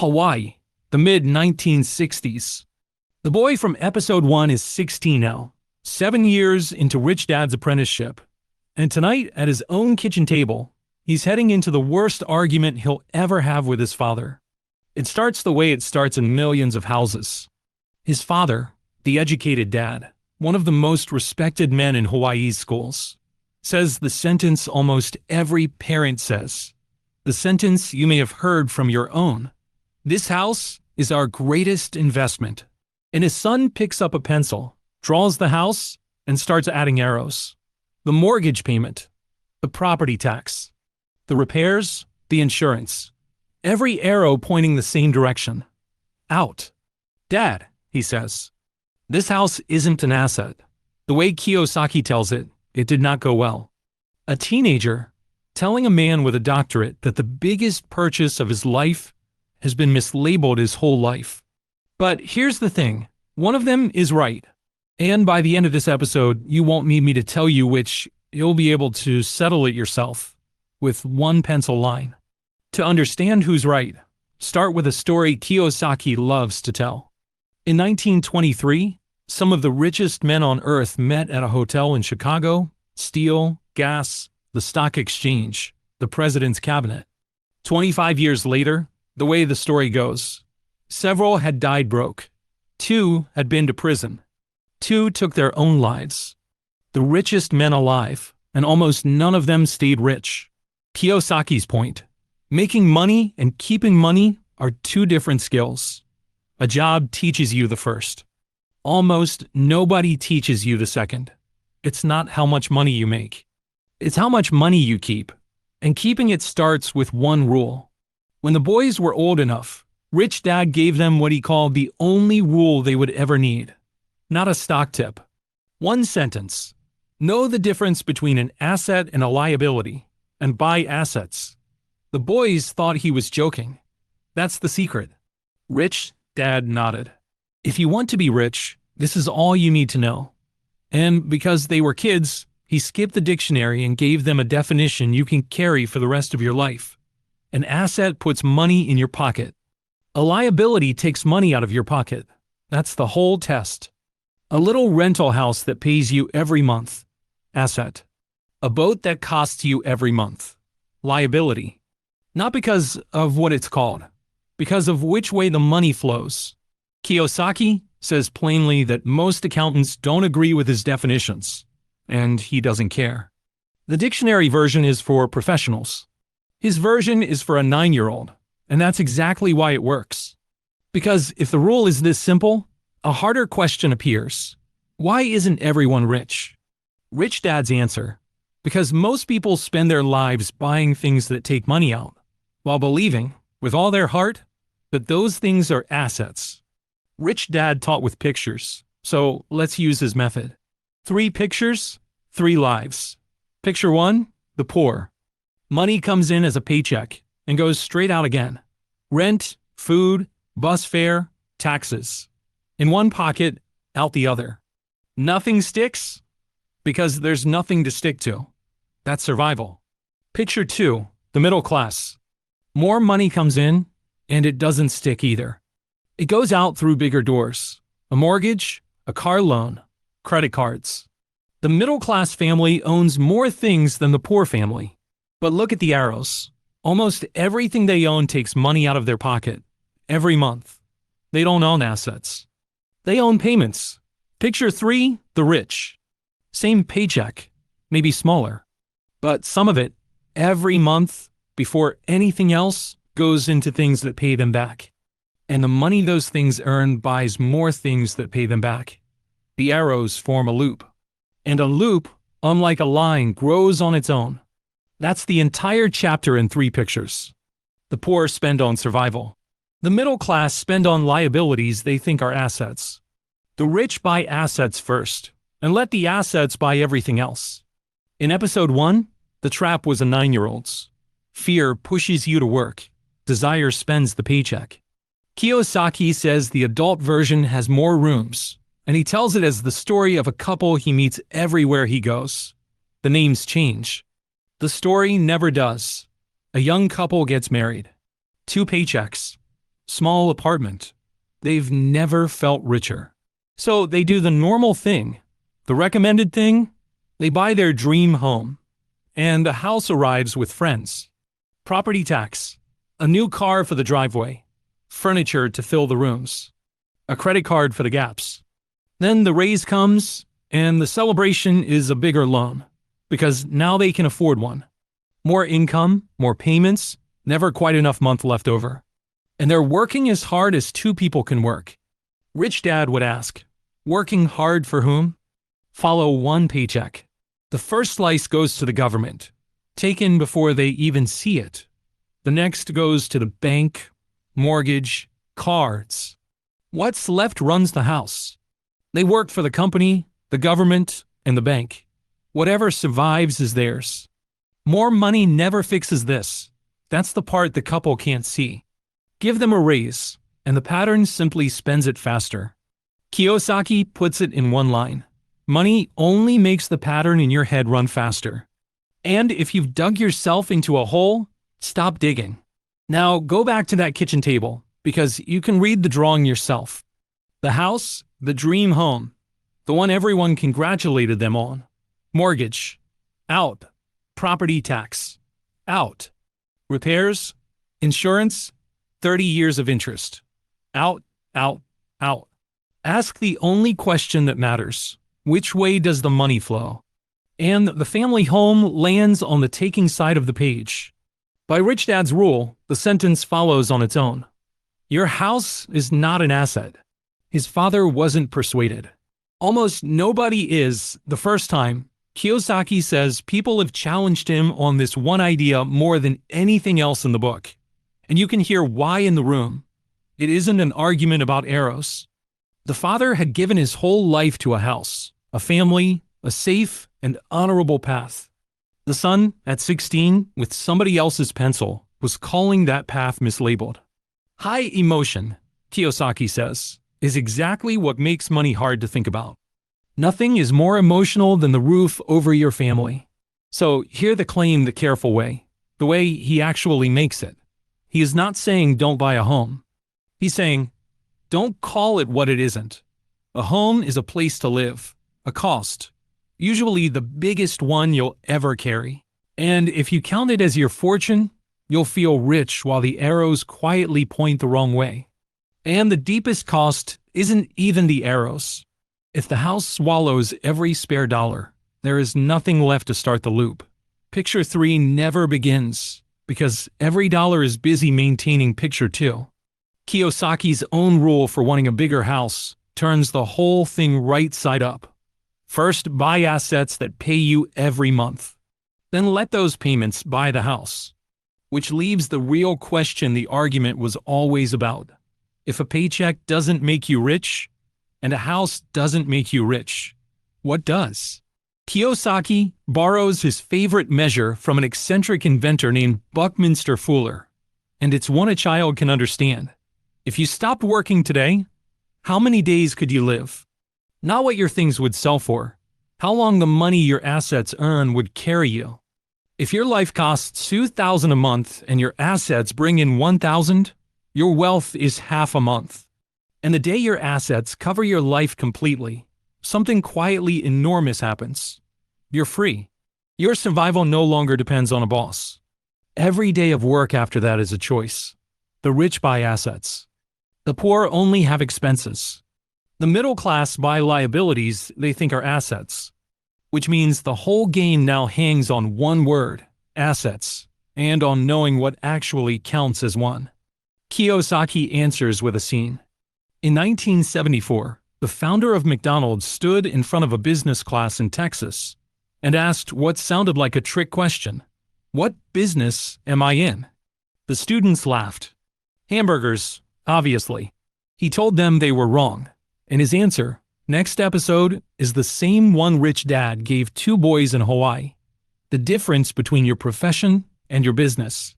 Hawaii, the mid-1960s. The boy from episode 1 is 16 now, 7 years into Rich Dad's apprenticeship. And tonight, at his own kitchen table, he's heading into the worst argument he'll ever have with his father. It starts the way it starts in millions of houses. His father, the educated dad, one of the most respected men in Hawaii's schools, says the sentence almost every parent says. The sentence you may have heard from your own. This house is our greatest investment. And his son picks up a pencil, draws the house, and starts adding arrows. The mortgage payment, the property tax, the repairs, the insurance. Every arrow pointing the same direction. Out. Dad, he says, this house isn't an asset. The way Kiyosaki tells it, it did not go well. A teenager telling a man with a doctorate that the biggest purchase of his life has been mislabeled his whole life. But here's the thing, one of them is right. And by the end of this episode, you won't need me to tell you which. You'll be able to settle it yourself with one pencil line. To understand who's right, start with a story Kiyosaki loves to tell. In 1923, some of the richest men on earth met at a hotel in Chicago: steel, gas, the stock exchange, the president's cabinet. 25 years later, the way the story goes, several had died broke. 2 had been to prison. 2 took their own lives. The richest men alive, and almost none of them stayed rich. Kiyosaki's point: making money and keeping money are 2 different skills. A job teaches you the first. Almost nobody teaches you the second. It's not how much money you make. It's how much money you keep. And keeping it starts with one rule. When the boys were old enough, Rich Dad gave them what he called the only rule they would ever need. Not a stock tip. One sentence. Know the difference between an asset and a liability, and buy assets. The boys thought he was joking. That's the secret. Rich Dad nodded. If you want to be rich, this is all you need to know. And because they were kids, he skipped the dictionary and gave them a definition you can carry for the rest of your life. An asset puts money in your pocket. A liability takes money out of your pocket. That's the whole test. A little rental house that pays you every month. Asset. A boat that costs you every month. Liability. Not because of what it's called, because of which way the money flows. Kiyosaki says plainly that most accountants don't agree with his definitions, and he doesn't care. The dictionary version is for professionals. His version is for a 9-year-old, and that's exactly why it works. Because if the rule is this simple, a harder question appears. Why isn't everyone rich? Rich Dad's answer: because most people spend their lives buying things that take money out, while believing, with all their heart, that those things are assets. Rich Dad taught with pictures, so let's use his method. 3 pictures, 3 lives. Picture 1, the poor. Money comes in as a paycheck and goes straight out again. Rent, food, bus fare, taxes. In one pocket, out the other. Nothing sticks because there's nothing to stick to. That's survival. Picture 2, the middle class. More money comes in, and it doesn't stick either. It goes out through bigger doors. A mortgage, a car loan, credit cards. The middle-class family owns more things than the poor family. But look at the arrows. Almost everything they own takes money out of their pocket. Every month. They don't own assets. They own payments. Picture 3, the rich. Same paycheck, maybe smaller. But some of it, every month, before anything else, goes into things that pay them back. And the money those things earn buys more things that pay them back. The arrows form a loop. And a loop, unlike a line, grows on its own. That's the entire chapter in 3 pictures. The poor spend on survival. The middle class spend on liabilities they think are assets. The rich buy assets first, and let the assets buy everything else. In episode 1, the trap was a 9-year-old's. Fear pushes you to work. Desire spends the paycheck. Kiyosaki says the adult version has more rooms, and he tells it as the story of a couple he meets everywhere he goes. The names change. The story never does. A young couple gets married. 2 paychecks. small apartment. They've never felt richer. So they do the normal thing, the recommended thing. They buy their dream home, and the house arrives with friends. Property tax, a new car for the driveway, furniture to fill the rooms, a credit card for the gaps. Then the raise comes, and the celebration is a bigger loan, because now they can afford one. More income, more payments, never quite enough month left over. And they're working as hard as two people can work. Rich dad would ask, working hard for whom? Follow one paycheck. The first slice goes to the government, taken before they even see it. The next goes to the bank, mortgage, cards. What's left runs the house. They work for the company, the government, and the bank. Whatever survives is theirs. More money never fixes this. That's the part the couple can't see. Give them a raise, and the pattern simply spends it faster. Kiyosaki puts it in one line. Money only makes the pattern in your head run faster. And if you've dug yourself into a hole, stop digging. Now go back to that kitchen table, because you can read the drawing yourself. The house, the dream home, the one everyone congratulated them on. Mortgage, out. Property tax, out. Repairs, insurance, 30 years of interest. Out, out, out. Ask the only question that matters. Which way does the money flow? And the family home lands on the taking side of the page. By Rich Dad's rule, the sentence follows on its own. Your house is not an asset. His father wasn't persuaded. Almost nobody is the first time. Kiyosaki says people have challenged him on this one idea more than anything else in the book. And you can hear why in the room. It isn't an argument about arrows. The father had given his whole life to a house, a family, a safe and honorable path. The son, at 16, with somebody else's pencil, was calling that path mislabeled. High emotion, Kiyosaki says, is exactly what makes money hard to think about. Nothing is more emotional than the roof over your family. So hear the claim the careful way, the way he actually makes it. He is not saying don't buy a home. He's saying, don't call it what it isn't. A home is a place to live, a cost, usually the biggest one you'll ever carry. And if you count it as your fortune, you'll feel rich while the arrows quietly point the wrong way. And the deepest cost isn't even the arrows. If the house swallows every spare dollar, there is nothing left to start the loop. Picture 3 never begins, because every dollar is busy maintaining picture 2. Kiyosaki's own rule for wanting a bigger house turns the whole thing right side up. First, buy assets that pay you every month. Then let those payments buy the house. Which leaves the real question the argument was always about. If a paycheck doesn't make you rich, and a house doesn't make you rich, what does? Kiyosaki borrows his favorite measure from an eccentric inventor named Buckminster Fuller, and it's one a child can understand. If you stopped working today, how many days could you live? Not what your things would sell for, how long the money your assets earn would carry you. If your life costs $2,000 a month and your assets bring in $1,000, your wealth is half a month. And the day your assets cover your life completely, something quietly enormous happens. You're free. Your survival no longer depends on a boss. Every day of work after that is a choice. The rich buy assets. The poor only have expenses. The middle class buy liabilities they think are assets, which means the whole game now hangs on one word, assets, and on knowing what actually counts as one. Kiyosaki answers with a scene. In 1974, the founder of McDonald's stood in front of a business class in Texas and asked what sounded like a trick question. What business am I in? The students laughed. Hamburgers, obviously. He told them they were wrong, and his answer, next episode, is the same one rich dad gave two boys in Hawaii. The difference between your profession and your business.